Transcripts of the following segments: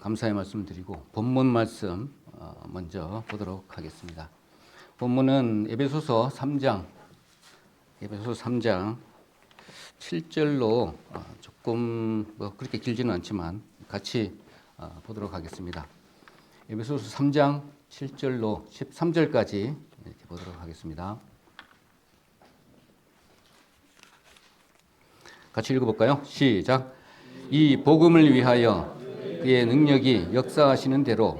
감사의 말씀을 드리고 본문 말씀 먼저 보도록 하겠습니다. 본문은 에베소서 3장 7절로 조금 그렇게 길지는 않지만 같이 보도록 하겠습니다. 에베소서 3장 7절로 13절까지 이렇게 보도록 하겠습니다. 같이 읽어볼까요? 시작. 이 복음을 위하여 그의 능력이 역사하시는 대로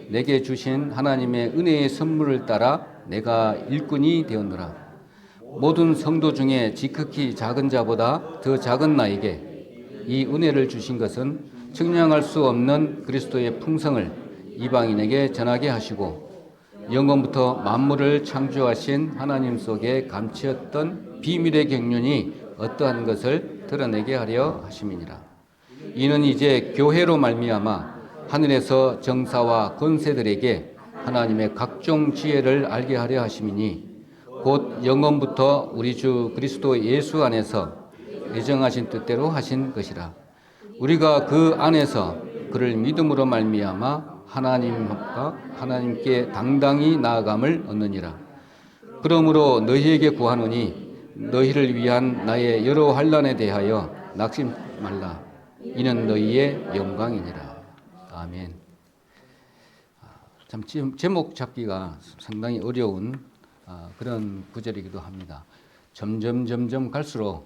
내게 주신 하나님의 은혜의 선물을 따라 내가 일꾼이 되었노라. 모든 성도 중에 지극히 작은 자보다 더 작은 나에게 이 은혜를 주신 것은 측량할 수 없는 그리스도의 풍성을 이방인에게 전하게 하시고 영원부터 만물을 창조하신 하나님 속에 감추었던 비밀의 경륜이 어떠한 것을 드러내게 하려 하심이니라. 이는 이제 교회로 말미암아 하늘에서 정사와 권세들에게 하나님의 각종 지혜를 알게 하려 하심이니 곧 영원부터 우리 주 그리스도 예수 안에서 예정하신 뜻대로 하신 것이라. 우리가 그 안에서 그를 믿음으로 말미암아 하나님께 당당히 나아감을 얻느니라. 그러므로 너희에게 구하노니 너희를 위한 나의 여러 환난에 대하여 낙심 말라. 이는 너희의 영광이니라. 아멘. 참 제목 잡기가 상당히 어려운 그런 구절이기도 합니다. 점점 갈수록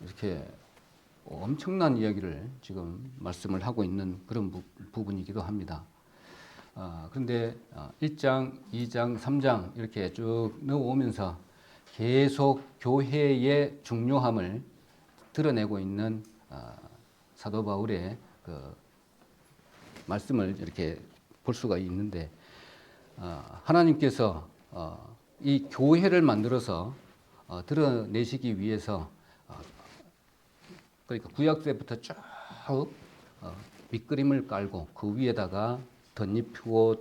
이렇게 엄청난 이야기를 지금 말씀을 하고 있는 그런 부분이기도 합니다. 그런데 1장, 2장, 3장 이렇게 쭉 넣어오면서 계속 교회의 중요함을 드러내고 있는 사도 바울의 그 말씀을 이렇게 볼 수가 있는데 하나님께서 이 교회를 만들어서 드러내시기 위해서 그러니까 구약 때부터 쭉 밑그림을 깔고 그 위에다가 덧입혀서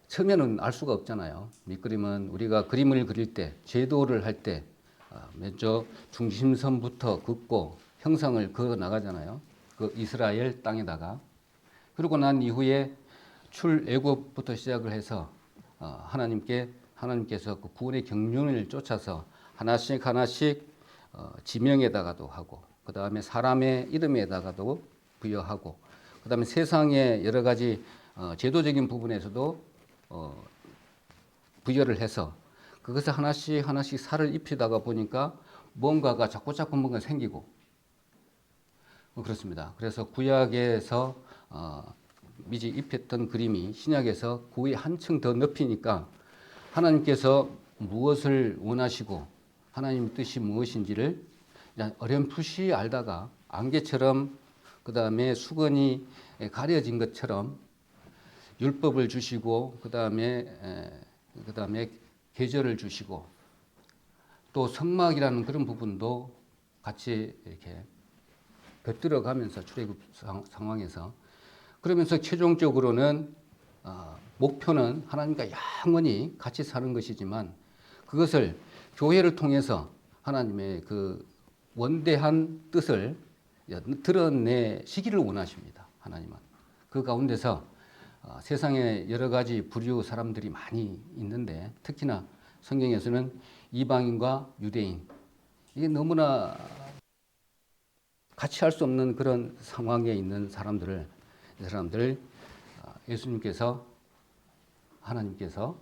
처음에는 알 수가 없잖아요. 밑그림은 우리가 그림을 그릴 때 제도를 할 때 먼저 중심선부터 긋고 형상을 그어 나가잖아요. 그 이스라엘 땅에다가. 그러고 난 이후에 출애굽부터 시작을 해서 하나님께서 그 구원의 경륜을 쫓아서 하나씩 지명에다가도 하고, 그 다음에 사람의 이름에다가도 부여하고, 그 다음에 세상의 여러 가지 제도적인 부분에서도 부여를 해서 그것을 하나씩 살을 입히다가 보니까 뭔가가 자꾸 뭔가 생기고 그렇습니다. 그래서 구약에서 미리 입혔던 그림이 신약에서 그 위에 한층 더 넓히니까 하나님께서 무엇을 원하시고 하나님의 뜻이 무엇인지를 어렴풋이 알다가 안개처럼 그 다음에 수건이 가려진 것처럼 율법을 주시고 그 다음에 계절을 주시고 또 성막이라는 그런 부분도 같이 이렇게 곁들여가면서 출애굽 상황에서 그러면서 최종적으로는 목표는 하나님과 영원히 같이 사는 것이지만 그것을 교회를 통해서 하나님의 그 원대한 뜻을 드러내시기를 원하십니다. 하나님은 그 가운데서 세상에 여러 가지 부류 사람들이 많이 있는데 특히나 성경에서는 이방인과 유대인 이게 너무나 같이 할 수 없는 그런 상황에 있는 사람들 예수님께서 하나님께서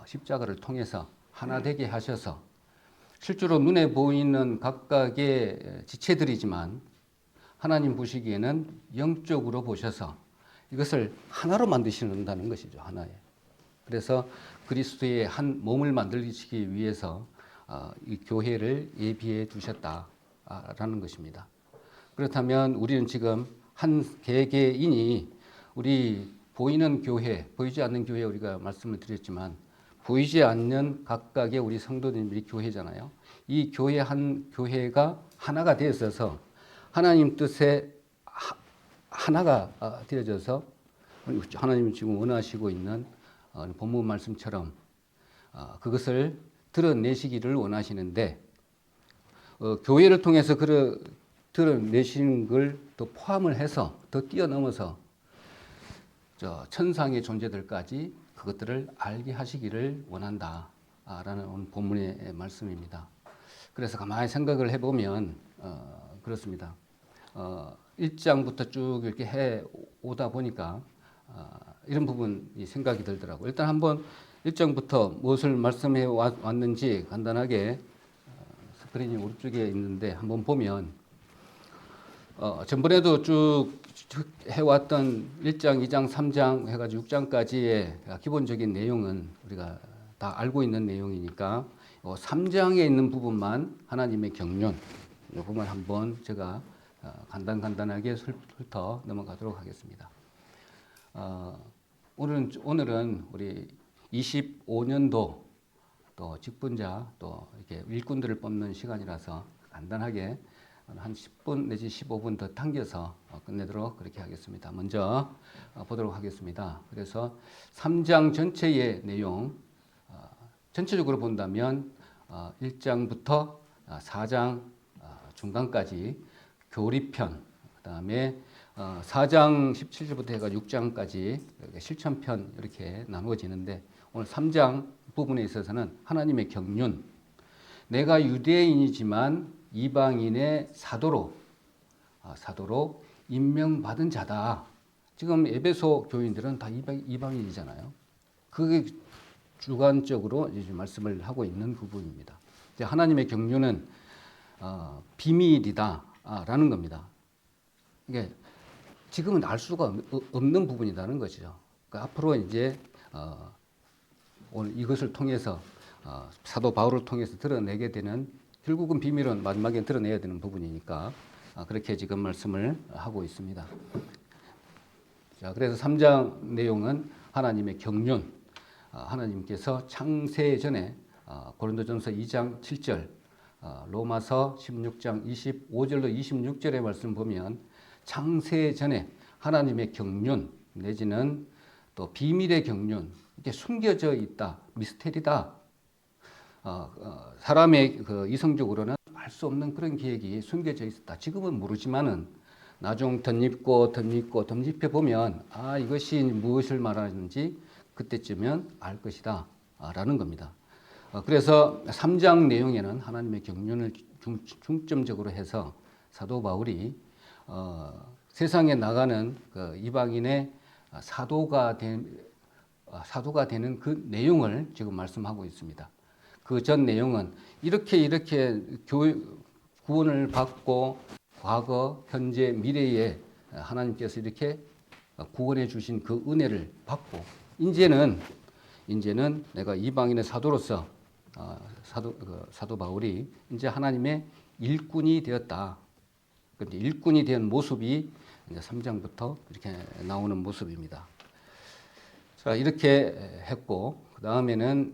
십자가를 통해서 하나 되게 하셔서 실제로 눈에 보이는 각각의 지체들이지만 하나님 보시기에는 영적으로 보셔서 이것을 하나로 만드신다는 것이죠. 하나에. 그래서 그리스도의 한 몸을 만들시기 위해서 이 교회를 예비해 두셨다라는 것입니다. 그렇다면 우리는 지금 한 개개인이 우리 보이는 교회, 보이지 않는 교회 우리가 말씀을 드렸지만 보이지 않는 각각의 우리 성도님들이 교회잖아요. 이 교회가 하나가 되어서 하나님 뜻에 하나가 되어져서 하나님이 지금 원하시고 있는 본문 말씀처럼 그것을 드러내시기를 원하시는데 교회를 통해서 드러내시는 걸 더 포함을 해서 더 뛰어넘어서 천상의 존재들까지 그것들을 알게 하시기를 원한다라는 본문의 말씀입니다. 그래서 가만히 생각을 해보면 그렇습니다. 1장부터 쭉 이렇게 해 오다 보니까 이런 부분이 생각이 들더라고요. 일단 한번 1장부터 무엇을 말씀해 왔는지 간단하게 스크린이 오른쪽에 있는데 한번 보면 전번에도 쭉 해왔던 1장, 2장, 3장 해가지고 6장까지의 기본적인 내용은 우리가 다 알고 있는 내용이니까 3장에 있는 부분만 하나님의 경륜 이 부분 한번 제가 간단하게 훑어 넘어가도록 하겠습니다. 오늘은 우리 25년도 또 직분자 또 이렇게 일꾼들을 뽑는 시간이라서 간단하게 한 10분 내지 15분 더 당겨서 끝내도록 그렇게 하겠습니다. 먼저 보도록 하겠습니다. 그래서 3장 전체의 내용 전체적으로 본다면 1장부터 4장 중간까지 교리편, 그 다음에 4장 17절부터 해가지고 6장까지 실천편 이렇게 나누어지는데 오늘 3장 부분에 있어서는 하나님의 경륜, 내가 유대인이지만 이방인의 사도로 임명받은 자다. 지금 에베소 교인들은 다 이방인이잖아요. 그게 주관적으로 이제 말씀을 하고 있는 부분입니다. 이제 하나님의 경륜은 비밀이다라는 겁니다. 이게 지금은 알 수가 없는 부분이라는 것이죠. 그러니까 앞으로 이제 오늘 이것을 통해서 사도 바울을 통해서 드러내게 되는 결국은 비밀은 마지막에 드러내야 되는 부분이니까 그렇게 지금 말씀을 하고 있습니다. 자, 그래서 3장 내용은 하나님의 경륜, 하나님께서 창세 전에 고린도전서 2장 7절, 로마서 16장 25절로 26절의 말씀 보면 창세 전에 하나님의 경륜 내지는 또 비밀의 경륜 이게 숨겨져 있다, 미스테리다. 사람의 이성적으로는 알 수 없는 그런 계획이 숨겨져 있었다. 지금은 모르지만은 나중 덧입혀 보면 이것이 무엇을 말하는지 그때쯤은 알 것이다 라는 겁니다. 그래서 3장 내용에는 하나님의 경륜을 중점적으로 해서 사도 바울이 세상에 나가는 이방인의 사도가 되는 그 내용을 지금 말씀하고 있습니다. 그 전 내용은 이렇게 구원을 받고 과거, 현재, 미래에 하나님께서 이렇게 구원해 주신 그 은혜를 받고 이제는 내가 이방인의 사도로서 사도 바울이 이제 하나님의 일꾼이 되었다. 그런데 일꾼이 된 모습이 이제 3장부터 이렇게 나오는 모습입니다. 자, 이렇게 했고 그 다음에는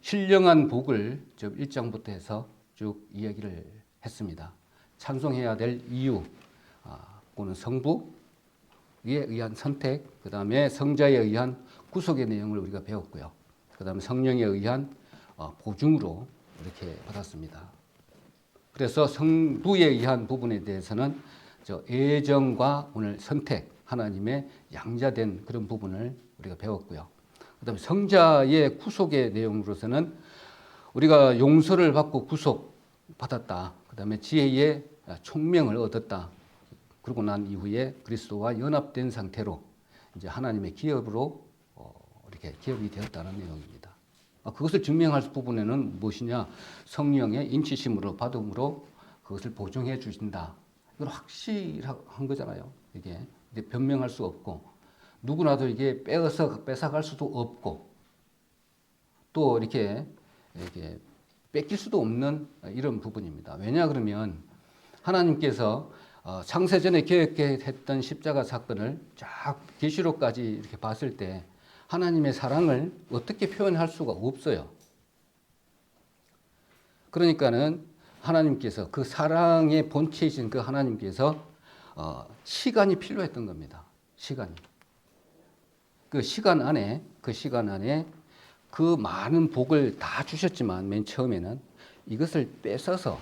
신령한 복을 1장부터 해서 쭉 이야기를 했습니다. 찬송해야 될 이유, 그거는 성부에 의한 선택, 그 다음에 성자에 의한 구속의 내용을 우리가 배웠고요. 그 다음에 성령에 의한 보증으로 이렇게 받았습니다. 그래서 성부에 의한 부분에 대해서는 애정과 오늘 선택, 하나님의 양자된 그런 부분을 우리가 배웠고요. 그 다음에 성자의 구속의 내용으로서는 우리가 용서를 받고 구속받았다. 그 다음에 지혜의 총명을 얻었다. 그러고 난 이후에 그리스도와 연합된 상태로 이제 하나님의 기업으로 이렇게 기업이 되었다는 내용입니다. 그것을 증명할 부분에는 무엇이냐? 성령의 인치심으로 받음으로 그것을 보증해 주신다. 이건 확실한 거잖아요. 이게 변명할 수 없고 누구나도 이게 뺏어갈 수도 없고 또 이렇게 뺏길 수도 없는 이런 부분입니다. 왜냐 그러면 하나님께서 창세전에 계획했던 십자가 사건을 쫙 계시록까지 이렇게 봤을 때 하나님의 사랑을 어떻게 표현할 수가 없어요. 그러니까는 하나님께서 그 사랑의 본체이신 그 하나님께서 시간이 필요했던 겁니다. 시간이. 그 시간 안에 그 많은 복을 다 주셨지만 맨 처음에는 이것을 뺏어서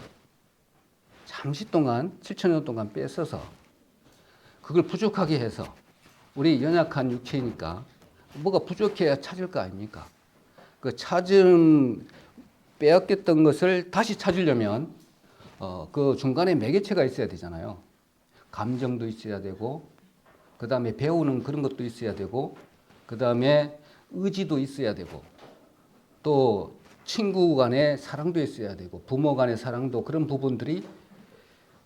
잠시 동안 7천 년 동안 뺏어서 그걸 부족하게 해서 우리 연약한 육체니까 뭐가 부족해야 찾을 거 아닙니까? 그 찾은 빼앗겼던 것을 다시 찾으려면 그 중간에 매개체가 있어야 되잖아요. 감정도 있어야 되고 그 다음에 배우는 그런 것도 있어야 되고 그 다음에 의지도 있어야 되고 또 친구 간의 사랑도 있어야 되고 부모 간의 사랑도 그런 부분들이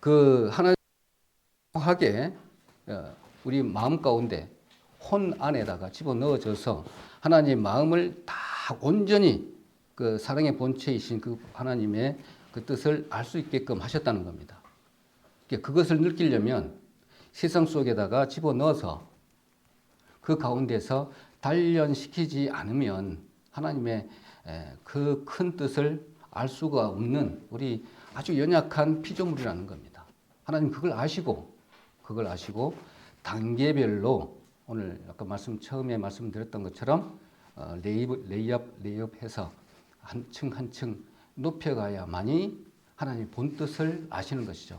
그 하나하게 우리 마음 가운데 혼 안에다가 집어넣어져서 하나님의 마음을 다 온전히 그 사랑의 본체이신 그 하나님의 그 뜻을 알 수 있게끔 하셨다는 겁니다. 그것을 느끼려면 세상 속에다가 집어넣어서 그 가운데서 단련시키지 않으면 하나님의 그 큰 뜻을 알 수가 없는 우리 아주 연약한 피조물이라는 겁니다. 하나님 그걸 아시고 단계별로 오늘 아까 처음에 말씀드렸던 것처럼 레이업해서 한 층 높여가야만이 하나님 본 뜻을 아시는 것이죠.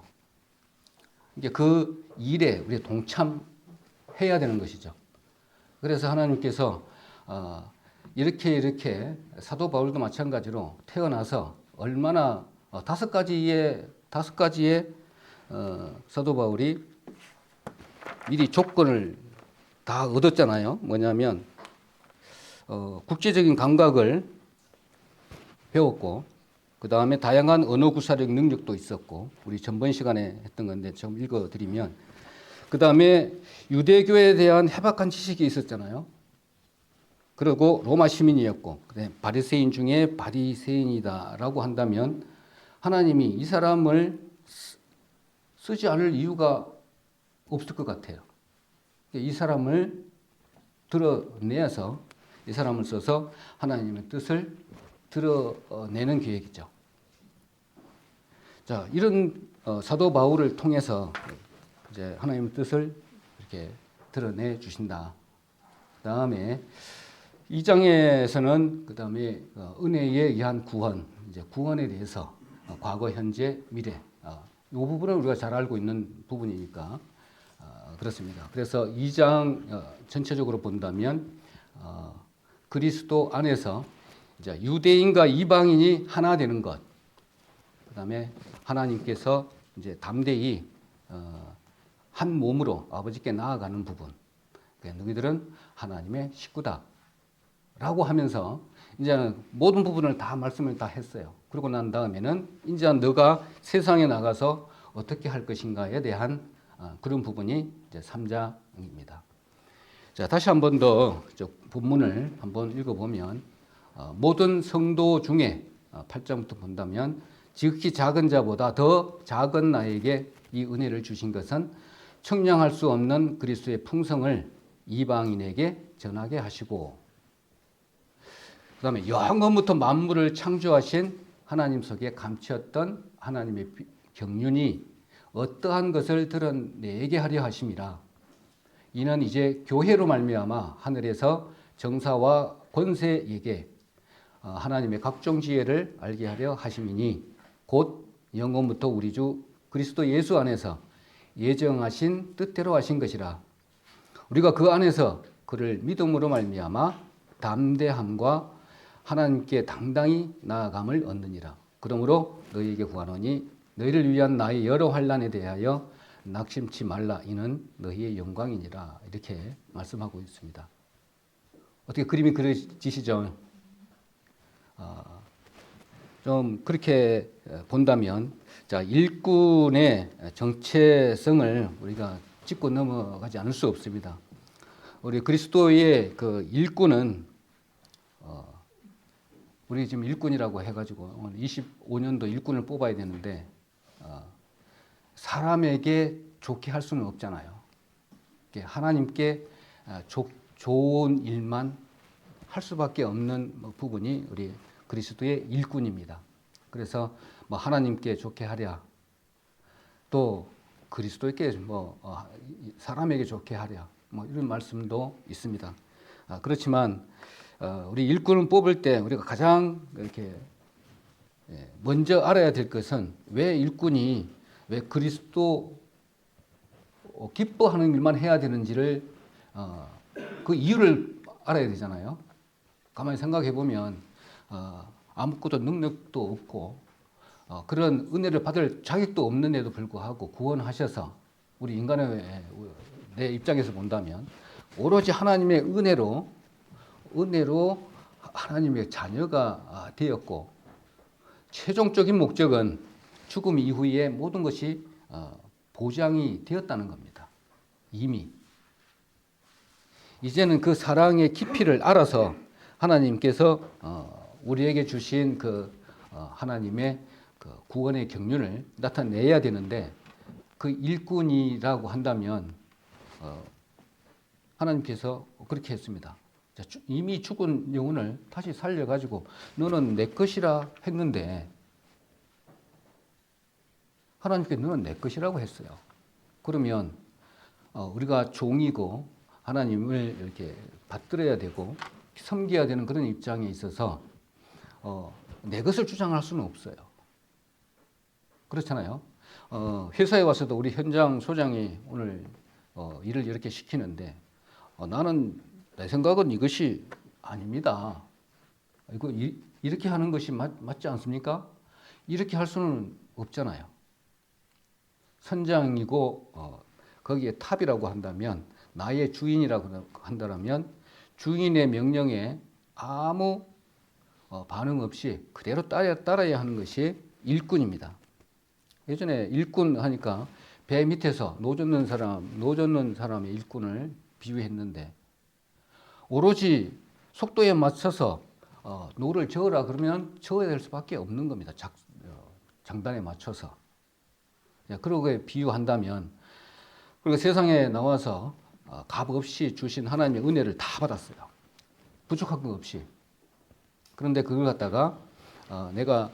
이게 그 일에 우리 동참해야 되는 것이죠. 그래서 하나님께서 이렇게 사도 바울도 마찬가지로 태어나서 얼마나 다섯 가지의 사도 바울이 미리 조건을 다 얻었잖아요. 뭐냐면 국제적인 감각을 배웠고 그 다음에 다양한 언어 구사력 능력도 있었고 우리 전번 시간에 했던 건데 좀 읽어드리면 그 다음에 유대교에 대한 해박한 지식이 있었잖아요. 그리고 로마 시민이었고 바리새인 중에 바리새인이다라고 한다면 하나님이 이 사람을 쓰지 않을 이유가 없을 것 같아요. 이 사람을 드러내서 이 사람을 써서 하나님의 뜻을 드러내는 계획이죠. 자, 이런 사도 바울을 통해서 이제 하나님의 뜻을 이렇게 드러내 주신다. 그 다음에 2장에서는 그 다음에 은혜에 의한 구원, 이제 구원에 대해서 과거, 현재, 미래 이 부분은 우리가 잘 알고 있는 부분이니까 그렇습니다. 그래서 2장 전체적으로 본다면 그리스도 안에서 이제 유대인과 이방인이 하나 되는 것, 그 다음에 하나님께서 이제 담대히 한 몸으로 아버지께 나아가는 부분, 너희들은 하나님의 식구다라고 하면서 이제는 모든 부분을 다 말씀을 다 했어요. 그러고 난 다음에는 이제 너가 세상에 나가서 어떻게 할 것인가에 대한 그런 부분이 이제 3장입니다. 자, 다시 한 번 더 본문을 한번 읽어보면 모든 성도 중에 8장부터 본다면 지극히 작은 자보다 더 작은 나에게 이 은혜를 주신 것은 청량할 수 없는 그리스도의 풍성을 이방인에게 전하게 하시고 그 다음에 영원부터 만물을 창조하신 하나님 속에 감추었던 하나님의 경륜이 어떠한 것을 드러내게 하려 하심이라. 이는 이제 교회로 말미암아 하늘에서 정사와 권세에게 하나님의 각종 지혜를 알게 하려 하심이니 곧 영원부터 우리 주 그리스도 예수 안에서 예정하신 뜻대로 하신 것이라. 우리가 그 안에서 그를 믿음으로 말미암아 담대함과 하나님께 당당히 나아감을 얻느니라. 그러므로 너희에게 구하노니 너희를 위한 나의 여러 환난에 대하여 낙심치 말라. 이는 너희의 영광이니라. 이렇게 말씀하고 있습니다. 어떻게 그림이 그려지시죠? 좀 그렇게 본다면 자, 일꾼의 정체성을 우리가 짚고 넘어가지 않을 수 없습니다. 우리 그리스도의 그 일꾼은 우리 지금 일꾼이라고 해가지고 오늘 25년도 일꾼을 뽑아야 되는데 사람에게 좋게 할 수는 없잖아요. 하나님께 좋은 일만 할 수밖에 없는 부분이 우리 그리스도의 일꾼입니다. 그래서 하나님께 좋게 하랴, 또 그리스도께 사람에게 좋게 하랴, 이런 말씀도 있습니다. 그렇지만 우리 일꾼을 뽑을 때 우리가 가장 이렇게 먼저 알아야 될 것은 왜 일꾼이 왜 그리스도 기뻐하는 일만 해야 되는지를 그 이유를 알아야 되잖아요. 가만히 생각해 보면 아무것도 능력도 없고 그런 은혜를 받을 자격도 없는데도 불구하고 구원하셔서 우리 인간의 내 입장에서 본다면 오로지 하나님의 은혜로 하나님의 자녀가 되었고 최종적인 목적은 죽음 이후에 모든 것이 보장이 되었다는 겁니다. 이미 이제는 그 사랑의 깊이를 알아서 하나님께서 우리에게 주신 그 하나님의 그 구원의 경륜을 나타내야 되는데 그 일꾼이라고 한다면 하나님께서 그렇게 했습니다. 이미 죽은 영혼을 다시 살려가지고 너는 내 것이라 했는데 하나님께 너는 내 것이라고 했어요. 그러면 우리가 종이고 하나님을 이렇게 받들어야 되고 섬겨야 되는 그런 입장에 있어서 내 것을 주장할 수는 없어요. 그렇잖아요. 회사에 와서도 우리 현장 소장이 오늘 일을 이렇게 시키는데 나는 내 생각은 이것이 아닙니다. 이거 이렇게 하는 것이 맞지 않습니까? 이렇게 할 수는 없잖아요. 선장이고 거기에 탑이라고 한다면 나의 주인이라고 한다면 주인의 명령에 아무 반응 없이 그대로 따라야 하는 것이 일꾼입니다. 예전에 일꾼 하니까 배 밑에서 노 젓는 사람의 일꾼을 비유했는데 오로지 속도에 맞춰서 노를 저으라 그러면 저어야 될 수밖에 없는 겁니다. 장단에 맞춰서. 그러고 비유한다면 그리고 세상에 나와서 값 없이 주신 하나님의 은혜를 다 받았어요. 부족한 것 없이. 그런데 그걸 갖다가 내가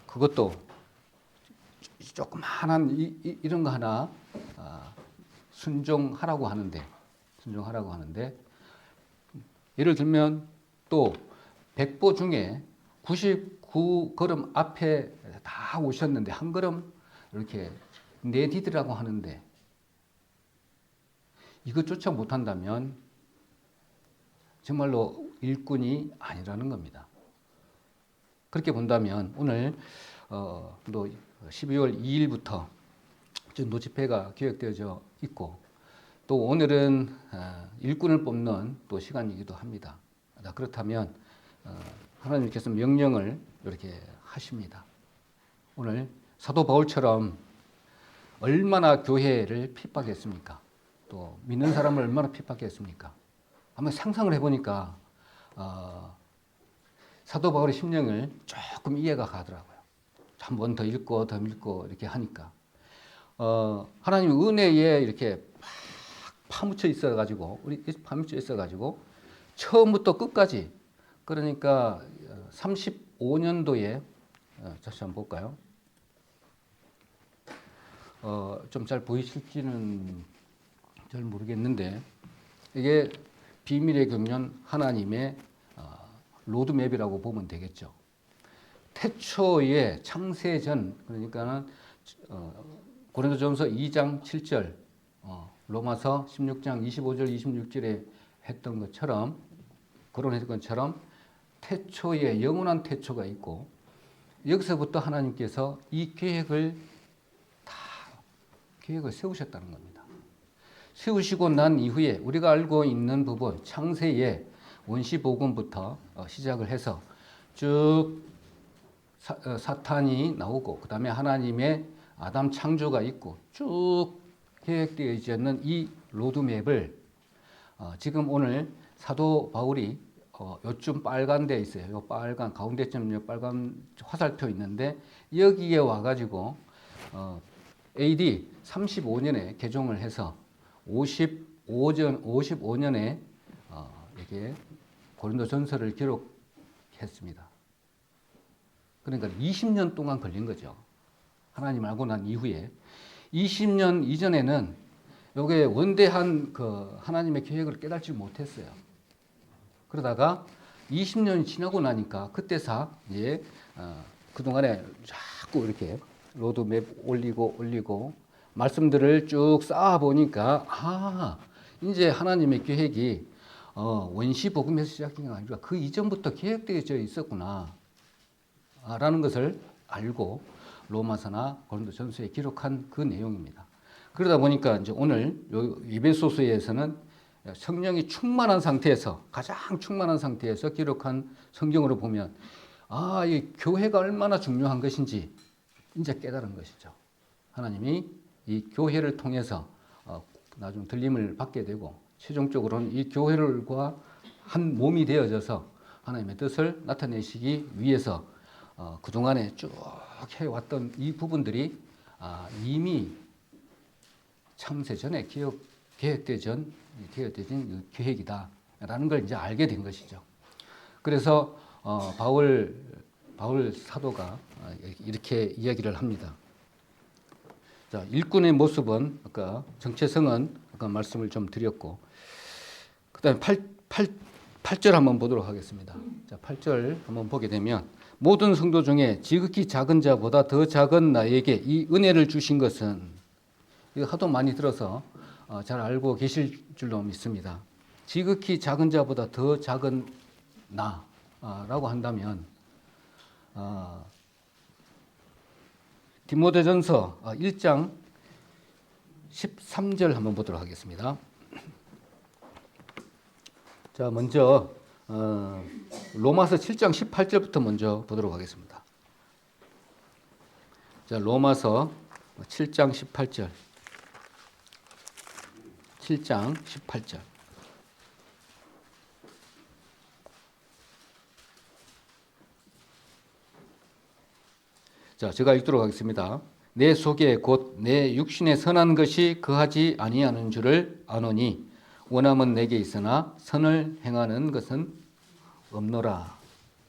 그것도 조그마한 이런 거 하나 순종하라고 하는데 예를 들면 또 100보 중에 99걸음 앞에 다 오셨는데 한 걸음 이렇게 내디디라고 하는데 이것조차 못한다면 정말로 일꾼이 아니라는 겁니다. 그렇게 본다면 오늘 또 12월 2일부터 노집회가 기획되어져 있고 또 오늘은 일꾼을 뽑는 또 시간이기도 합니다. 그렇다면 하나님께서 명령을 이렇게 하십니다. 오늘 사도 바울처럼 얼마나 교회를 핍박했습니까? 또 믿는 사람을 얼마나 핍박했습니까? 한번 상상을 해보니까 사도 바울의 심령을 조금 이해가 가더라고요. 한 번 더 읽고 이렇게 하니까 하나님의 은혜에 이렇게 파묻혀 있어가지고 처음부터 끝까지 그러니까 35년도에 다시 한번 볼까요? 좀 잘 보이실지는 잘 모르겠는데 이게 비밀의 경륜 하나님의 로드맵이라고 보면 되겠죠. 태초의 창세전 그러니까는 고린도전서 2장 7절 로마서 16장 25절 26절에 했던 것처럼 거론했던 것처럼 태초에 영원한 태초가 있고 여기서부터 하나님께서 이 계획을 세우셨다는 겁니다. 세우시고 난 이후에 우리가 알고 있는 부분 창세의 원시복음부터 시작을 해서 쭉 사탄이 나오고 그 다음에 하나님의 아담 창조가 있고 쭉 계획되어 있는 이 로드맵을 지금 오늘 사도 바울이 요쯤 빨간 데 있어요. 요 빨간 가운데쯤 빨간 화살표 있는데 여기에 와가지고 AD 35년에 개종을 해서 55년에 이게 고린도전서를 기록했습니다. 그러니까 20년 동안 걸린 거죠. 하나님 알고 난 이후에 20년 이전에는 요게 원대한 그 하나님의 계획을 깨닫지 못했어요. 그러다가 20년이 지나고 나니까 그때서 이제 그동안에 자꾸 이렇게 로드맵 올리고 말씀들을 쭉 쌓아 보니까 이제 하나님의 계획이 원시 복음에서 시작한 게 아니라 그 이전부터 계획되어져 있었구나 라는 것을 알고 로마서나 고린도전서에 기록한 그 내용입니다. 그러다 보니까 이제 오늘 에베소서에서는 성령이 충만한 상태에서 가장 충만한 상태에서 기록한 성경으로 보면 이 교회가 얼마나 중요한 것인지 이제 깨달은 것이죠. 하나님이 이 교회를 통해서 나중 들림을 받게 되고 최종적으로는 이 교회를과 한 몸이 되어져서 하나님의 뜻을 나타내시기 위해서 그동안에 쭉 해왔던 이 부분들이 이미 창세 전에 계획되어진 계획이다라는 걸 이제 알게 된 것이죠. 그래서 바울 사도가 이렇게 이야기를 합니다. 자, 일꾼의 모습은 아까 정체성은 아까 말씀을 좀 드렸고, 그다음에 8절 한번 보도록 하겠습니다. 자, 8절 한번 보게 되면 모든 성도 중에 지극히 작은 자보다 더 작은 나에게 이 은혜를 주신 것은, 이거 하도 많이 들어서 잘 알고 계실 줄로 믿습니다. 지극히 작은 자보다 더 작은 나라고 한다면 디모데전서 1장 13절 한번 보도록 하겠습니다. 자, 먼저 로마서 7장 18절부터 먼저 보도록 하겠습니다. 자, 로마서 7장 18절. 7장 18절. 자, 제가 읽도록 하겠습니다. 내 속에 곧 내 육신에 선한 것이 거하지 아니하는 줄을 아노니 원함은 내게 있으나 선을 행하는 것은 없노라.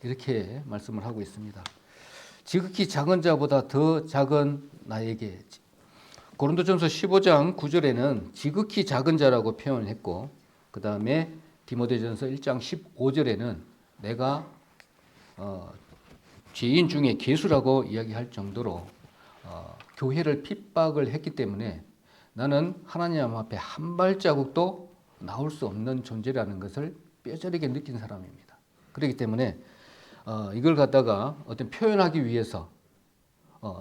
이렇게 말씀을 하고 있습니다. 지극히 작은 자보다 더 작은 나에게. 고린도전서 15장 9절에는 지극히 작은 자라고 표현을 했고, 그 다음에 디모데전서 1장 15절에는 내가 죄인 중에 괴수라고 이야기할 정도로 교회를 핍박을 했기 때문에 나는 하나님 앞에 한 발자국도 나올 수 없는 존재라는 것을 뼈저리게 느낀 사람입니다. 그렇기 때문에 이걸 갖다가 어떤 표현하기 위해서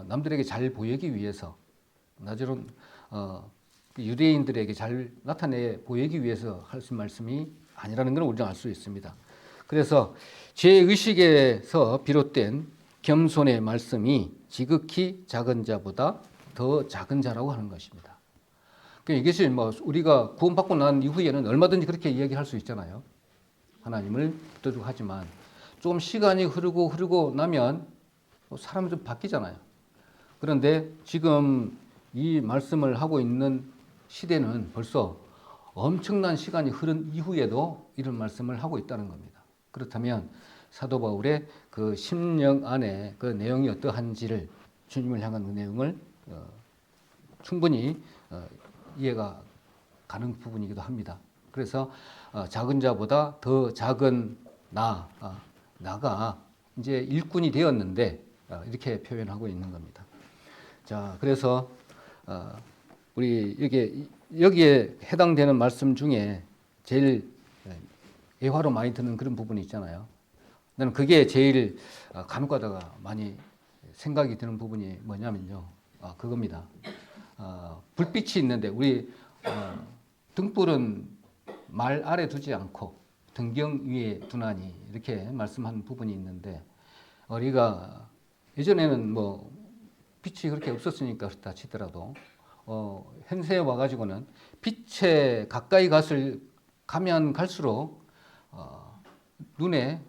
남들에게 잘 보이기 위해서 나중은 유대인들에게 잘 나타내 보이기 위해서 하신 말씀이 아니라는 걸 우리가 알 수 있습니다. 그래서 제 의식에서 비롯된 겸손의 말씀이 지극히 작은 자보다 더 작은 자라고 하는 것입니다. 이것이 우리가 구원받고 난 이후에는 얼마든지 그렇게 이야기할 수 있잖아요. 하나님을 믿도록 하지만 조금 시간이 흐르고 나면 사람이 좀 바뀌잖아요. 그런데 지금 이 말씀을 하고 있는 시대는 벌써 엄청난 시간이 흐른 이후에도 이런 말씀을 하고 있다는 겁니다. 그렇다면 사도 바울의 그 심령 안에 그 내용이 어떠한지를 주님을 향한 그 내용을 충분히 이해가 가는 부분이기도 합니다. 그래서 작은 자보다 더 작은 나가 이제 일꾼이 되었는데 이렇게 표현하고 있는 겁니다. 자, 그래서 우리 여기에 해당되는 말씀 중에 제일 예화로 많이 듣는 그런 부분이 있잖아요. 나는 그게 제일 간혹가다가 많이 생각이 드는 부분이 뭐냐면요, 그겁니다. 불빛이 있는데 우리 등불은 말 아래 두지 않고 등경 위에 두나니 이렇게 말씀한 부분이 있는데, 우리가 예전에는 빛이 그렇게 없었으니까 그렇다 치더라도 현세에 와가지고는 빛에 가까이 가면 갈수록 눈에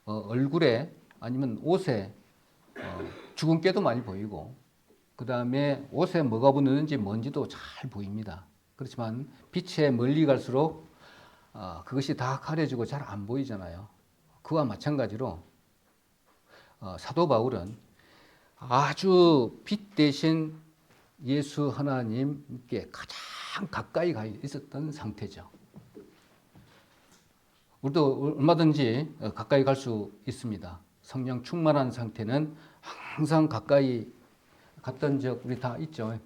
얼굴에 아니면 옷에 주근깨도 많이 보이고, 그 다음에 옷에 뭐가 붙는지 먼지도 잘 보입니다. 그렇지만 빛에 멀리 갈수록 그것이 다 가려지고 잘 안 보이잖아요. 그와 마찬가지로 사도 바울은 아주 빛 대신 예수 하나님께 가장 가까이 가 있었던 상태죠. 우리도 얼마든지 가까이 갈 수 있습니다. 성령 충만한 상태는 항상 가까이 갔던 적 우리 다 있죠.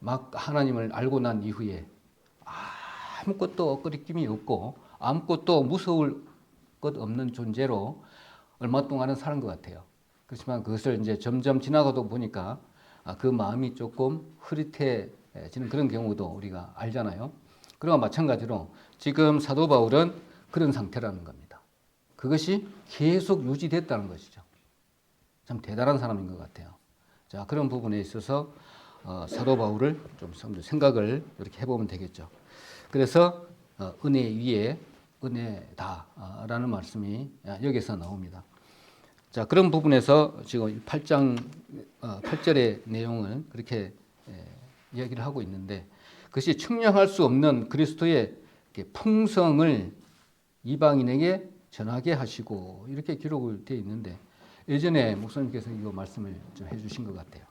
막 하나님을 알고 난 이후에 아무것도 끄리낌이 없고 아무것도 무서울 것 없는 존재로 얼마 동안은 사는 것 같아요. 그렇지만 그것을 이제 점점 지나가다 보니까 그 마음이 조금 흐릿해지는 그런 경우도 우리가 알잖아요. 그와 마찬가지로 지금 사도 바울은 그런 상태라는 겁니다. 그것이 계속 유지됐다는 것이죠. 참 대단한 사람인 것 같아요. 자, 그런 부분에 있어서 사도 바울을 좀 생각을 이렇게 해보면 되겠죠. 그래서 은혜 위에 은혜다라는 말씀이 여기서 나옵니다. 자, 그런 부분에서 지금 8장 8절의 내용을 그렇게 이야기를 하고 있는데 그것이 측량할 수 없는 그리스도의 풍성을 이방인에게 전하게 하시고 이렇게 기록을 되어 있는데 예전에 목사님께서 이거 말씀을 좀 해주신 것 같아요.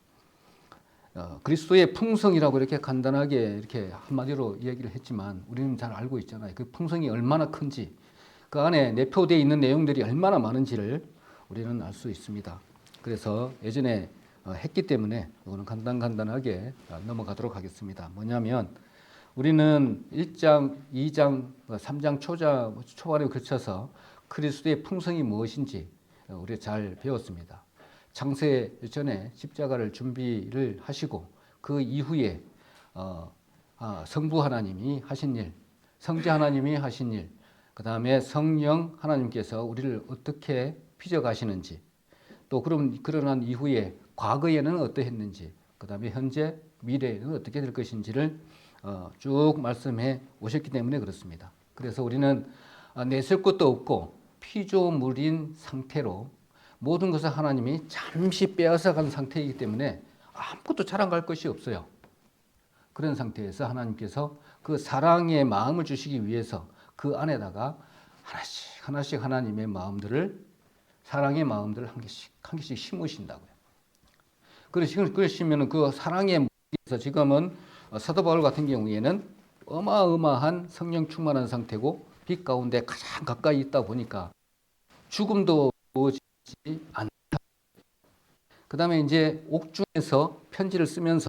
그리스도의 풍성이라고 이렇게 간단하게 이렇게 한마디로 이야기를 했지만 우리는 잘 알고 있잖아요. 그 풍성이 얼마나 큰지 그 안에 내포되어 있는 내용들이 얼마나 많은지를 우리는 알 수 있습니다. 그래서 예전에 했기 때문에 이거는 간단하게 넘어가도록 하겠습니다. 뭐냐면 우리는 1장, 2장, 3장 초반에 거쳐서 그리스도의 풍성이 무엇인지 우리가 잘 배웠습니다. 창세 전에 십자가를 준비를 하시고 그 이후에 성부 하나님이 하신 일, 성자 하나님이 하신 일, 그 다음에 성령 하나님께서 우리를 어떻게 빚어가시는지 또 그러한 이후에 과거에는 어떠했는지 그 다음에 현재 미래에는 어떻게 될 것인지를 쭉 말씀해 오셨기 때문에 그렇습니다. 그래서 우리는 내세울 것도 없고 피조물인 상태로 모든 것을 하나님이 잠시 빼앗아간 상태이기 때문에 아무것도 자랑할 것이 없어요. 그런 상태에서 하나님께서 그 사랑의 마음을 주시기 위해서 그 안에다가 하나씩 하나님의 마음들을 사랑의 마음들을 한 개씩 심으신다고요. 그러시면 그 사랑의 무게에서 지금은 사도 바울 같은 경우에는 어마어마한 성령 충만한 상태고 빛 가운데 가장 가까이 있다 보니까 죽음도 오지 않다. 그 다음에 이제 옥중에서 편지를 쓰면서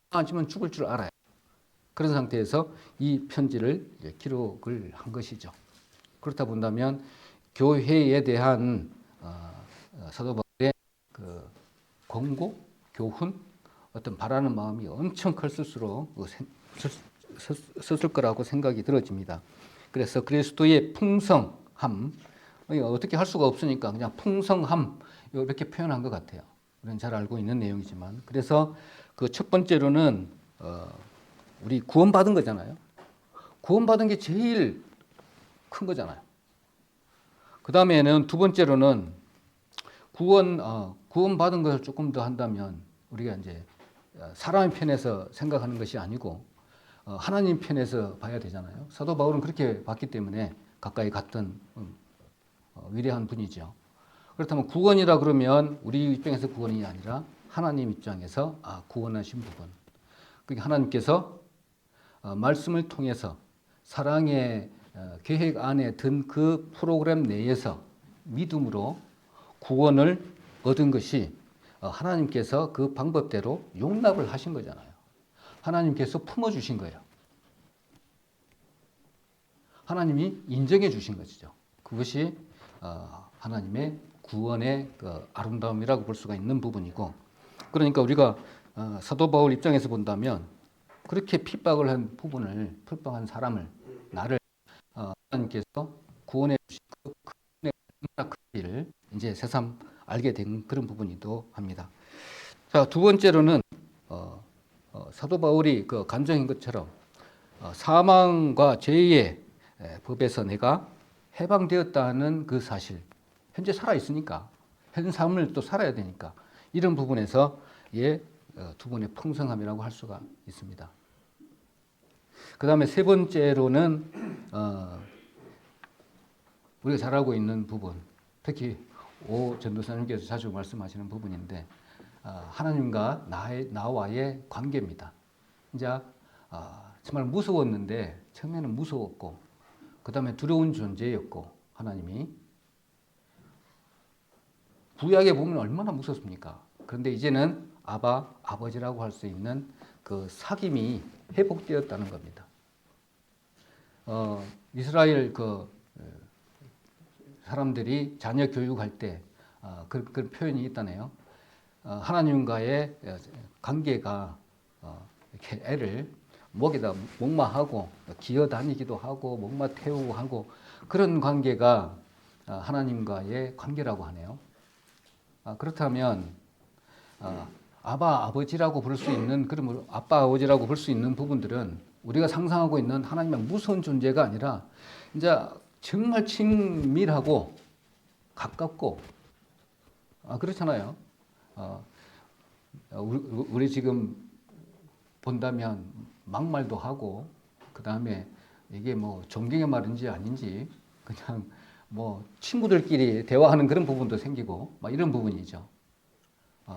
하지만 죽을 줄 알아요. 그런 상태에서 이 편지를 기록을 한 것이죠. 그렇다 본다면 교회에 대한 사도 바울의 그 권고, 교훈, 어떤 바라는 마음이 엄청 컸을수록 썼을 거라고 생각이 들어집니다. 그래서 그리스도의 풍성함, 어떻게 할 수가 없으니까 그냥 풍성함 이렇게 표현한 것 같아요. 우리는 잘 알고 있는 내용이지만 그래서 그 첫 번째로는 우리 구원받은 거잖아요. 구원받은 게 제일 큰 거잖아요. 그 다음에는 두 번째로는 구원받은 것을 조금 더 한다면 우리가 이제 사람의 편에서 생각하는 것이 아니고 하나님 편에서 봐야 되잖아요. 사도 바울은 그렇게 봤기 때문에 가까이 갔던 위대한 분이죠. 그렇다면 구원이라 그러면 우리 입장에서 구원이 아니라 하나님 입장에서 구원하신 부분. 그게 하나님께서 말씀을 통해서 사랑의 계획 안에 든 그 프로그램 내에서 믿음으로 구원을 얻은 것이 하나님께서 그 방법대로 용납을 하신 거잖아요. 하나님께서 품어주신 거예요. 하나님이 인정해 주신 것이죠. 그것이 하나님의 구원의 그 아름다움이라고 볼 수가 있는 부분이고, 그러니까 우리가 사도 바울 입장에서 본다면 그렇게 핍박한 사람을 나를 하나님께서 구원해 주신 그 구원의 얼마나 큰지를 이제 새삼 알게 된 그런 부분이기도 합니다. 자, 두 번째로는 사도 바울이 그 간증인 것처럼 사망과 죄의 법에서 내가 해방되었다는 그 사실, 현재 살아 있으니까 현 삶을 또 살아야 되니까 이런 부분에서 두 분의 풍성함이라고 할 수가 있습니다. 그 다음에 세 번째로는 우리가 잘 알고 있는 부분, 특히 오 전도사님께서 자주 말씀하시는 부분인데 하나님과 나와의 관계입니다. 이제 정말 무서웠는데 처음에는 무서웠고 그 다음에 두려운 존재였고 하나님이 구약에 보면 얼마나 무섭습니까? 그런데 이제는 아바, 아버지라고 할 수 있는 그 사귐이 회복되었다는 겁니다. 이스라엘 그 사람들이 자녀 교육할 때 그런 표현이 있다네요. 하나님과의 관계가 이렇게 애를 목에다 목마하고 기어다니기도 하고 목마 태우고 하고 그런 관계가 하나님과의 관계라고 하네요. 그렇다면 아바 아버지라고 부를 수 있는 그런 아빠 아버지라고 부를 수 있는 부분들은 우리가 상상하고 있는 하나님의 무서운 존재가 아니라 이제 정말 친밀하고 가깝고 그렇잖아요. 우리 지금 본다면 막말도 하고 그 다음에 이게 뭐 존경의 말인지 아닌지 그냥 뭐 친구들끼리 대화하는 그런 부분도 생기고 막 이런 부분이죠.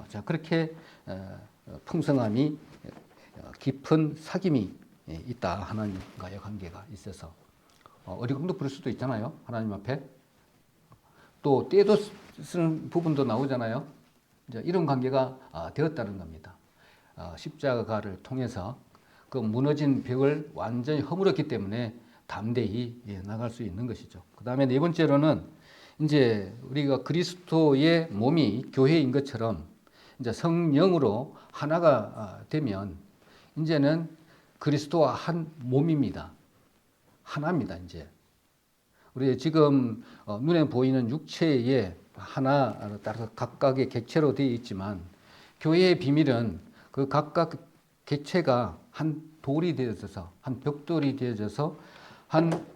자 그렇게 풍성함이 깊은 사귐이 있다. 하나님과의 관계가 있어서 어리광도 부를 수도 있잖아요. 하나님 앞에 또 떼도 쓰는 부분도 나오잖아요. 이제 이런 관계가 되었다는 겁니다. 십자가를 통해서 그 무너진 벽을 완전히 허물었기 때문에 담대히 나갈 수 있는 것이죠. 그 다음에 네 번째로는 이제 우리가 그리스도의 몸이 교회인 것처럼 이제 성령으로 하나가 되면 이제는 그리스도와 한 몸입니다. 하나입니다. 이제 우리 지금 눈에 보이는 육체의 하나 따라서 각각의 객체로 되어 있지만 교회의 비밀은 그 각각 객체가 한 돌이 되어져서 한 벽돌이 되어져서 한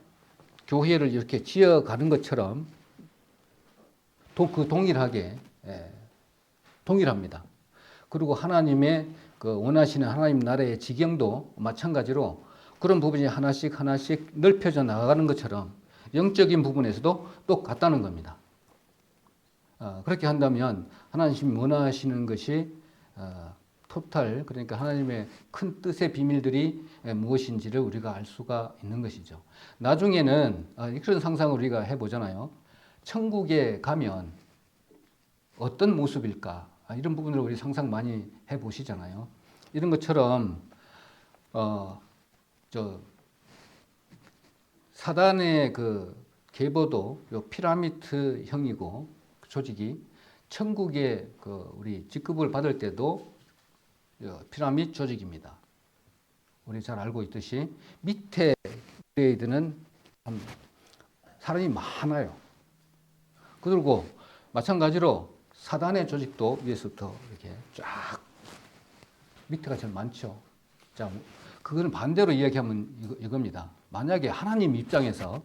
교회를 이렇게 지어가는 것처럼 그 동일하게 동일합니다. 그리고 하나님의 그 원하시는 하나님 나라의 지경도 마찬가지로 그런 부분이 하나씩 하나씩 넓혀져 나가는 것처럼 영적인 부분에서도 똑같다는 겁니다. 그렇게 한다면 하나님이 원하시는 것이 토탈 그러니까 하나님의 큰 뜻의 비밀들이 무엇인지를 우리가 알 수가 있는 것이죠. 나중에는 그런 상상을 우리가 해보잖아요. 천국에 가면 어떤 모습일까? 이런 부분을 우리 상상 많이 해보시잖아요. 이런 것처럼 사단의 그 계보도 피라미드형이고 조직이 천국의 그 우리 직급을 받을 때도 피라미드 조직입니다. 우리 잘 알고 있듯이 밑에 그레이드는 사람이 많아요. 그리고 마찬가지로 사단의 조직도 위에서부터 이렇게 쫙 밑에가 제일 많죠. 자, 그거는 반대로 이야기하면 이겁니다. 만약에 하나님 입장에서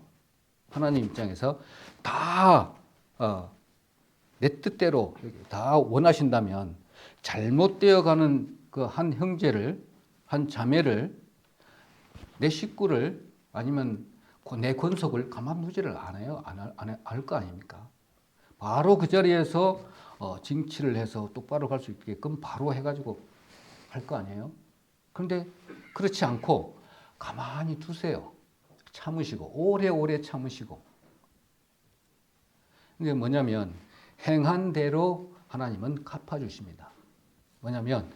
다 내 뜻대로 다 원하신다면 잘못되어 가는 그 한 형제를 한 자매를 내 식구를 아니면 내 권속을 가만두지를 않아요. 안 할 거 아닙니까? 바로 그 자리에서 징치를 해서 똑바로 갈 수 있게끔 바로 해가지고 할 거 아니에요? 그런데 그렇지 않고 가만히 두세요. 참으시고 오래오래 참으시고. 이게 뭐냐면 행한 대로 하나님은 갚아주십니다. 뭐냐면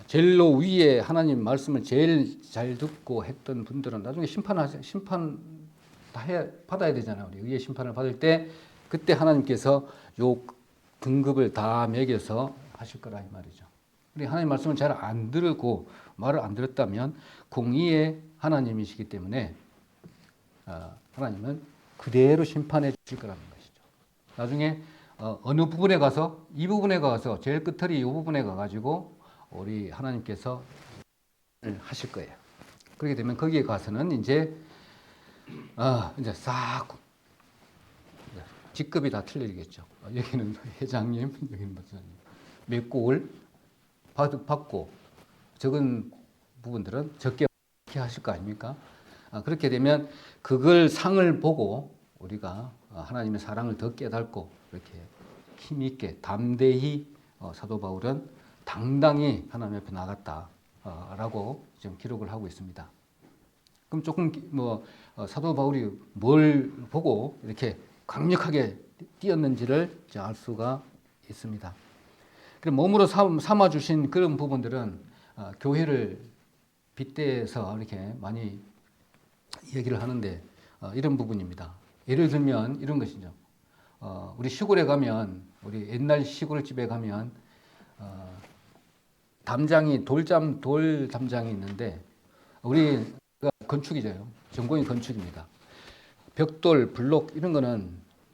제일로 위에 하나님 말씀을 제일 잘 듣고 했던 분들은 나중에 심판 다 받아야 되잖아요. 우리 의의 심판을 받을 때 그때 하나님께서 요 등급을 다 매겨서 하실 거라 이 말이죠. 우리 하나님 말씀을 잘 안 들고 말을 안 들었다면 공의의 하나님이시기 때문에 하나님은 그대로 심판해 주실 거라는 것이죠. 나중에 어느 부분에 가서 이 부분에 가서 제일 끝털이 이 부분에 가가지고 우리 하나님께서 하실 거예요. 그렇게 되면 거기에 가서는 이제 싹 직급이 다 틀리겠죠. 여기는 회장님, 여기는 목사님. 몇 골 받고 적은 부분들은 적게 하실 거 아닙니까? 그렇게 되면 그걸 상을 보고 우리가 하나님의 사랑을 더 깨닫고 이렇게 힘있게 담대히 사도 바울은 당당히 하나님 앞에 나갔다라고 지금 기록을 하고 있습니다. 그럼 조금 사도 바울이 뭘 보고 이렇게 강력하게 뛰었는지를 알 수가 있습니다. 그럼 몸으로 삼아 주신 그런 부분들은 교회를 빗대서 이렇게 많이 얘기를 하는데 이런 부분입니다. 예를 들면 이런 것이죠. 우리 시골에 가면, 우리 옛날 시골집에 가면 담장이 돌 담장이 있는데, 우리 건축이죠. 전공이 건축입니다. 벽돌, 블록 이런 거는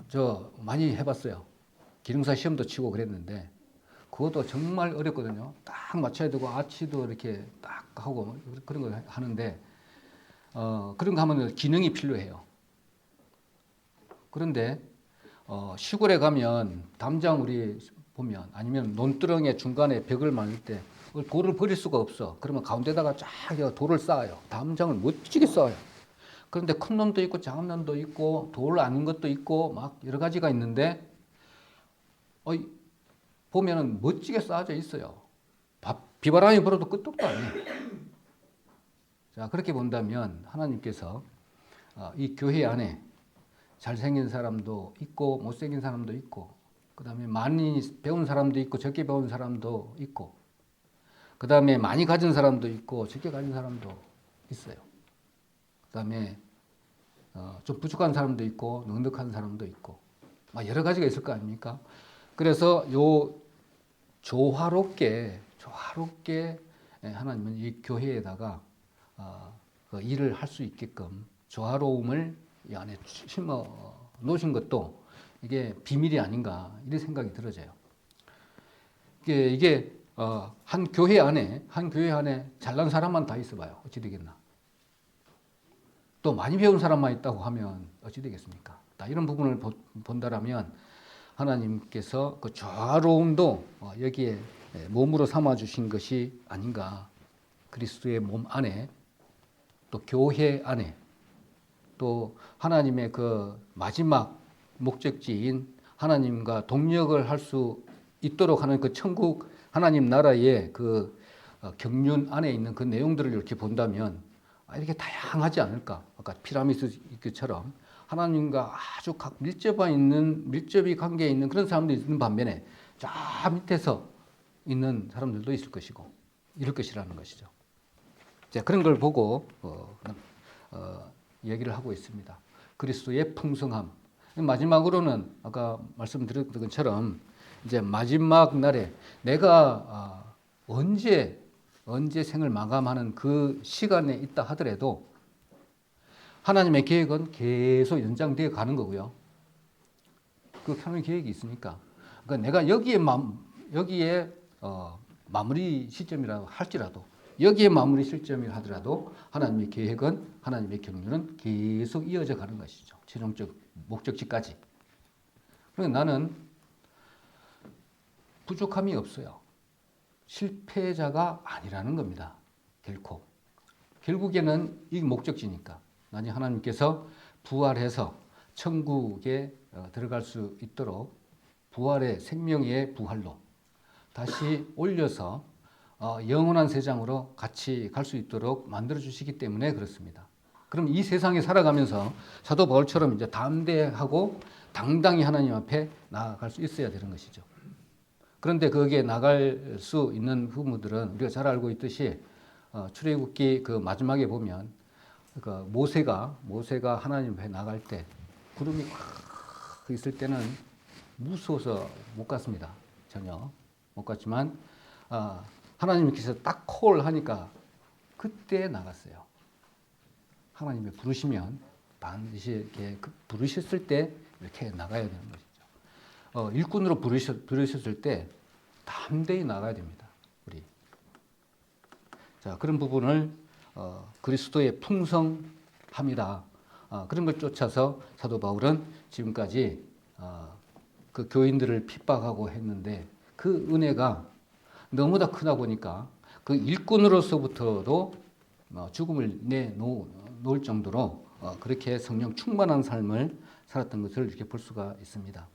저 많이 해봤어요. 기능사 시험도 치고 그랬는데 그것도 정말 어렵거든요. 딱 맞춰야 되고 아치도 이렇게 딱 하고 그런 걸 하는데 그런 거 하면 기능이 필요해요. 그런데 시골에 가면 담장 우리 보면, 아니면 논두렁의 중간에 벽을 만들 때 돌을 버릴 수가 없어. 그러면 가운데다가 쫙 돌을 쌓아요. 담장을 멋지게 쌓아요. 그런데 큰 놈도 있고 작은 놈도 있고 돌 아닌 것도 있고 막 여러 가지가 있는데 보면은 멋지게 쌓아져 있어요. 비바람이 불어도 끄떡도 안 해. 자, 그렇게 본다면 하나님께서 이 교회 안에 잘생긴 사람도 있고 못생긴 사람도 있고, 그 다음에 많이 배운 사람도 있고 적게 배운 사람도 있고, 그 다음에 많이 가진 사람도 있고 적게 가진 사람도 있어요. 그 다음에 좀 부족한 사람도 있고 넉넉한 사람도 있고 막 여러 가지가 있을 거 아닙니까? 그래서 요 조화롭게 하나님은 이 교회에다가 그 일을 할 수 있게끔 조화로움을 이 안에 심어 놓으신 것도 이게 비밀이 아닌가, 이런 생각이 들어져요. 이게 한 교회 안에 잘난 사람만 다 있어봐요. 어찌 되겠나? 또 많이 배운 사람만 있다고 하면 어찌 되겠습니까? 이런 부분을 본다라면 하나님께서 그 조화로움도 여기에 몸으로 삼아 주신 것이 아닌가. 그리스도의 몸 안에, 또 교회 안에, 또 하나님의 그 마지막 목적지인 하나님과 동역을 할 수 있도록 하는 그 천국 하나님 나라의 그 경륜 안에 있는 그 내용들을 이렇게 본다면 이렇게 다양하지 않을까. 아까 피라미드처럼 하나님과 아주 밀접이 관계에 있는 그런 사람들이 있는 반면에 저 밑에서 있는 사람들도 있을 것이고 이럴 것이라는 것이죠. 자, 그런 걸 보고 얘기를 하고 있습니다. 그리스도의 풍성함. 마지막으로는 아까 말씀드렸던 것처럼 이제 마지막 날에 내가 언제 생을 마감하는 그 시간에 있다 하더라도 하나님의 계획은 계속 연장되어 가는 거고요. 그 하나님의 계획이 있으니까. 그러니까 내가 여기에 마무리 시점이라고 할지라도, 여기에 마무리 시점이라 하더라도 하나님의 계획은, 하나님의 경륜은 계속 이어져 가는 것이죠. 최종적 목적지까지. 그러니까 나는 부족함이 없어요. 실패자가 아니라는 겁니다. 결코. 결국에는 이 목적지니까. 나중에 하나님께서 부활해서 천국에 들어갈 수 있도록 부활의 생명의 부활로 다시 올려서 영원한 세상으로 같이 갈 수 있도록 만들어 주시기 때문에 그렇습니다. 그럼 이 세상에 살아가면서 사도 바울처럼 이제 담대하고 당당히 하나님 앞에 나아갈 수 있어야 되는 것이죠. 그런데 거기에 나갈 수 있는 부분들은 우리가 잘 알고 있듯이 출애굽기 그 마지막에 보면 그 모세가 하나님 앞에 나갈 때 구름이 확 있을 때는 무서워서 못 갔습니다. 전혀 못 갔지만 하나님께서 딱 콜하니까 그때 나갔어요. 하나님이 부르시면 반드시 이렇게 부르셨을 때 이렇게 나가야 되는 것이죠. 일꾼으로 부르셨을 때 담대히 나가야 됩니다. 우리. 자, 그런 부분을 그리스도의 풍성함이다. 그런 걸 쫓아서 사도 바울은 지금까지 그 교인들을 핍박하고 했는데 그 은혜가 너무나 크다 보니까 그 일꾼으로서부터도 죽음을 내놓을 정도로 그렇게 성령 충만한 삶을 살았던 것을 이렇게 볼 수가 있습니다.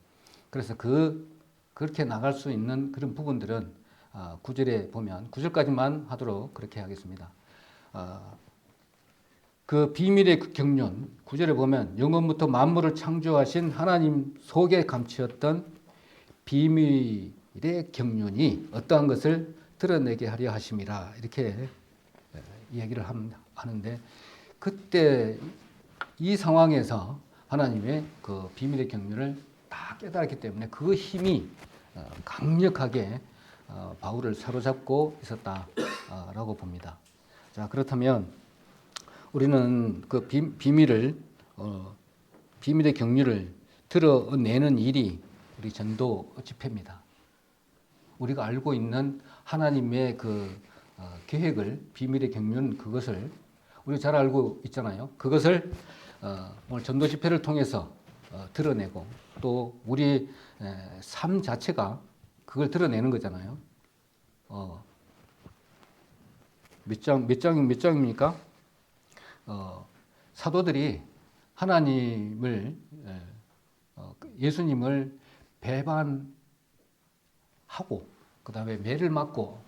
그래서 그렇게 나갈 수 있는 그런 부분들은 9절에 보면 9절까지만 하도록 그렇게 하겠습니다. 그 비밀의 그 경륜 9절에 보면 영원부터 만물을 창조하신 하나님 속에 감추었던 비밀의 일의 경륜이 어떠한 것을 드러내게 하려 하심이라 이렇게 이야기를 하는데, 그때 이 상황에서 하나님의 그 비밀의 경륜을 다 깨달았기 때문에 그 힘이 강력하게 바울을 사로잡고 있었다라고 봅니다. 자, 그렇다면 우리는 그 비밀의 경륜을 드러내는 일이 우리 전도 집회입니다. 우리가 알고 있는 하나님의 그 계획을, 비밀의 경륜, 그것을 우리가 잘 알고 있잖아요. 그것을 오늘 전도 집회를 통해서 드러내고, 또 우리 삶 자체가 그걸 드러내는 거잖아요. 몇 장입니까? 사도들이 하나님을, 예수님을 배반하고, 그 다음에 매를 맞고,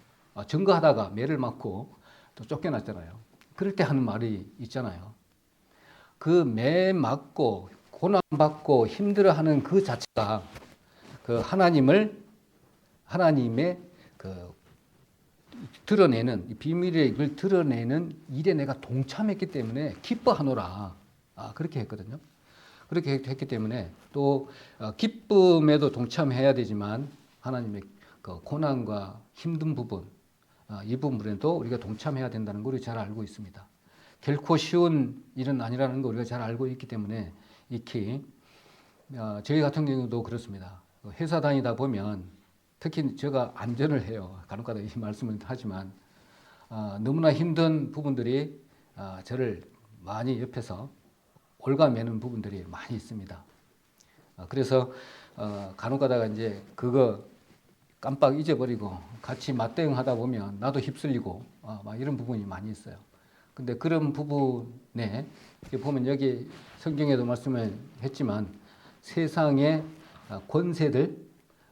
증거하다가 매를 맞고 또 쫓겨났잖아요. 그럴 때 하는 말이 있잖아요. 그 매 맞고 고난받고 힘들어하는 그 자체가 그 하나님의 그 드러내는, 비밀의 걸 드러내는 일에 내가 동참했기 때문에 기뻐하노라. 그렇게 했거든요. 그렇게 했기 때문에 또 기쁨에도 동참해야 되지만 하나님의 그 고난과 힘든 부분, 이 부분에도 우리가 동참해야 된다는 걸 잘 알고 있습니다. 결코 쉬운 일은 아니라는 걸 우리가 잘 알고 있기 때문에, 익히 저희 같은 경우도 그렇습니다. 회사 다니다 보면, 특히 제가 안전을 해요. 간혹가다 이 말씀을 하지만 너무나 힘든 부분들이 저를 많이 옆에서 올가매는 부분들이 많이 있습니다. 그래서 간혹가다가 이제 그거 깜빡 잊어버리고 같이 맞대응하다 보면 나도 휩쓸리고 막 이런 부분이 많이 있어요. 근데 그런 부분에 보면, 여기 성경에도 말씀을 했지만 세상의 권세들,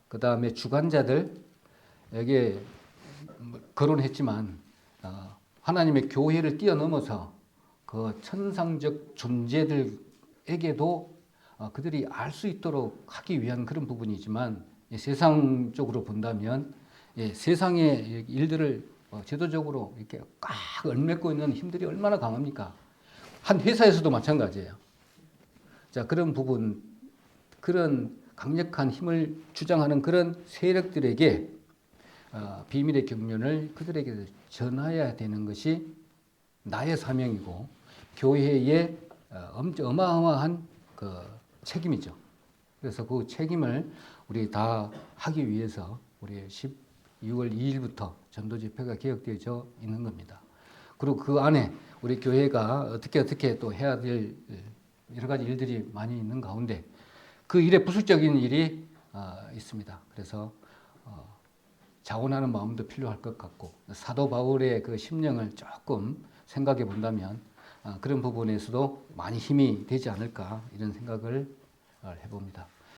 그 다음에 주관자들에게 거론했지만 하나님의 교회를 뛰어넘어서 그 천상적 존재들에게도 그들이 알 수 있도록 하기 위한 그런 부분이지만, 세상적으로 본다면 세상의 일들을 제도적으로 이렇게 꽉 얽매고 있는 힘들이 얼마나 강합니까? 한 회사에서도 마찬가지예요. 자, 그런 부분, 그런 강력한 힘을 주장하는 그런 세력들에게 비밀의 경륜을 그들에게 전해야 되는 것이 나의 사명이고 교회의 어마어마한 그 책임이죠. 그래서 그 책임을 우리 다 하기 위해서 우리 12월 2일부터 전도 집회가 개혁되어져 있는 겁니다. 그리고 그 안에 우리 교회가 어떻게 또 해야 될 여러 가지 일들이 많이 있는 가운데 그 일에 부수적인 일이 있습니다. 그래서 자원하는 마음도 필요할 것 같고, 사도 바울의 그 심령을 조금 생각해 본다면 그런 부분에서도 많이 힘이 되지 않을까, 이런 생각을 해봅니다.